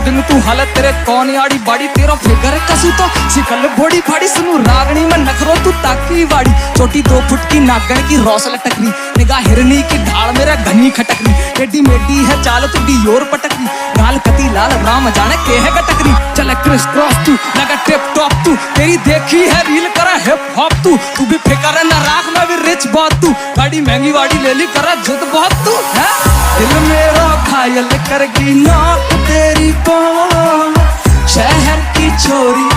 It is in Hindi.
दिन तू हालत तेरे कौन आड़ी बाड़ी तेरा फिगर कसू तो सिकल बॉडी फाड़ी सुनू रागनी में नखरो तू ताकी वाड़ी छोटी 2 फुट की नागण की रौसल टकरी निगाह हिरनी की ढाल मेरा घनी खटकरी टेढ़ी मेढ़ी है चाल तू डी और पटकरी गाल कती लाल राम जाने के है गटकरी चले क्रिस क्रॉस तू लगा टिप टॉप तू तेरी देखी है रील करा हिप हॉप तू भी फिकर ना राख मैं भी रिच बहुत तू गाड़ी महंगी वाड़ी ले ली करा जिद बहुत तू है दिल मेरा घायल करगी नाक तेरी पाँव शहर की छोरी